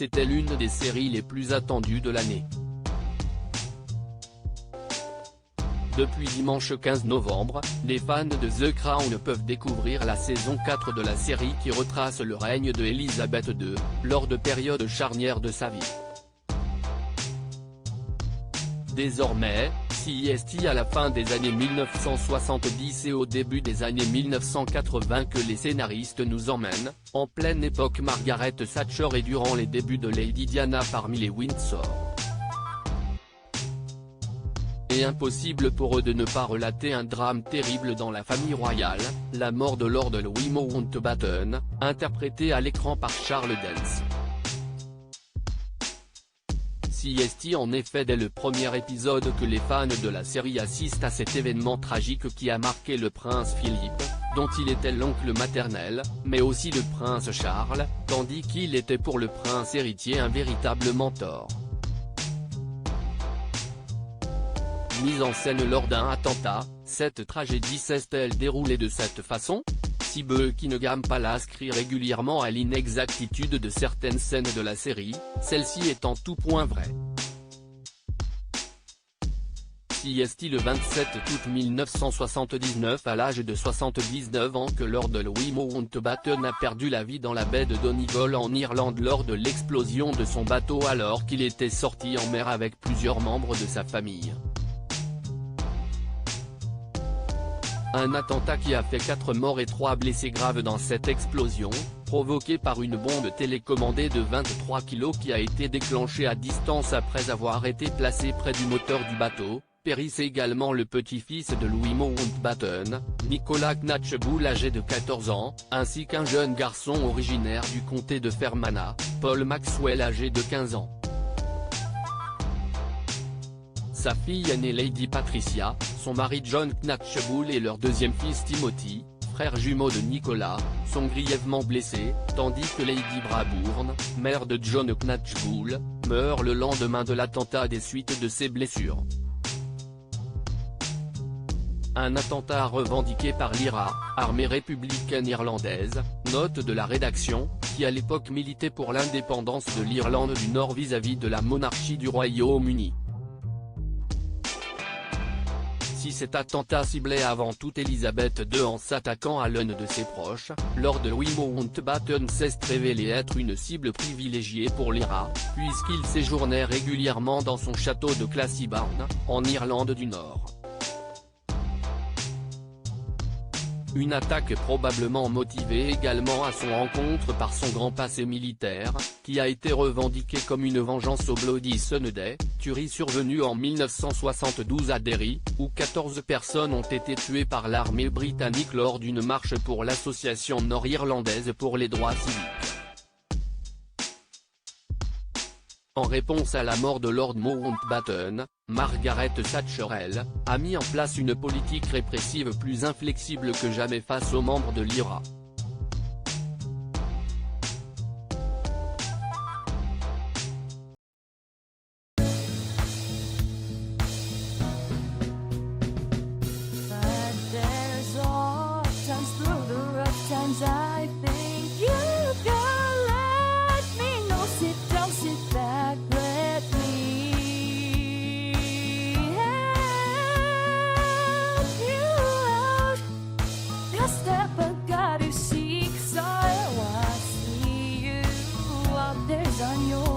c'était l'une des séries les plus attendues de l'année. Depuis dimanche 15 novembre, les fans de The Crown peuvent découvrir la saison 4 de la série qui retrace le règne de Elisabeth II, lors de périodes charnières de sa vie. Désormais, c'est à la fin des années 1970 et au début des années 1980 que les scénaristes nous emmènent, en pleine époque Margaret Thatcher et durant les débuts de Lady Diana parmi les Windsor. Et impossible pour eux de ne pas relater un drame terrible dans la famille royale, la mort de Lord Louis Mountbatten, interprété à l'écran par Charles Dance. C'est en effet dès le premier épisode que les fans de la série assistent à cet événement tragique qui a marqué le prince Philippe, dont il était l'oncle maternel, mais aussi le prince Charles, tandis qu'il était pour le prince héritier un véritable mentor. Mise en scène lors d'un attentat, cette tragédie s'est-elle déroulée de cette façon? Si Buckingham Palace crie régulièrement à l'inexactitude de certaines scènes de la série, celle-ci est en tout point vraie. C'est le 27 août 1979 à l'âge de 79 ans que Lord Louis Mountbatten a perdu la vie dans la baie de Donegal en Irlande lors de l'explosion de son bateau alors qu'il était sorti en mer avec plusieurs membres de sa famille. Un attentat qui a fait 4 morts et 3 blessés graves dans cette explosion, provoquée par une bombe télécommandée de 23 kg qui a été déclenchée à distance après avoir été placée près du moteur du bateau, périssent également le petit-fils de Louis Mountbatten, Nicholas Knatchbull âgé de 14 ans, ainsi qu'un jeune garçon originaire du comté de Fermanagh, Paul Maxwell âgé de 15 ans. Sa fille aînée Lady Patricia, son mari John Knatchbull et leur deuxième fils Timothy, frère jumeau de Nicolas, sont grièvement blessés, tandis que Lady Brabourne, mère de John Knatchbull, meurt le lendemain de l'attentat des suites de ses blessures. Un attentat revendiqué par l'IRA, armée républicaine irlandaise, note de la rédaction, qui à l'époque militait pour l'indépendance de l'Irlande du Nord vis-à-vis de la monarchie du Royaume-Uni. Si cet attentat ciblait avant tout Elisabeth II en s'attaquant à l'un de ses proches, Lord Louis Mountbatten s'est révélé être une cible privilégiée pour l'IRA, puisqu'il séjournait régulièrement dans son château de Classiebawn, en Irlande du Nord. Une attaque probablement motivée également à son encontre par son grand passé militaire, qui a été revendiqué comme une vengeance au Bloody Sunday, tuerie survenue en 1972 à Derry, où 14 personnes ont été tuées par l'armée britannique lors d'une marche pour l'Association nord-irlandaise pour les droits civiques. En réponse à la mort de Lord Mountbatten, Margaret Thatcher a mis en place une politique répressive plus inflexible que jamais face aux membres de l'IRA. On your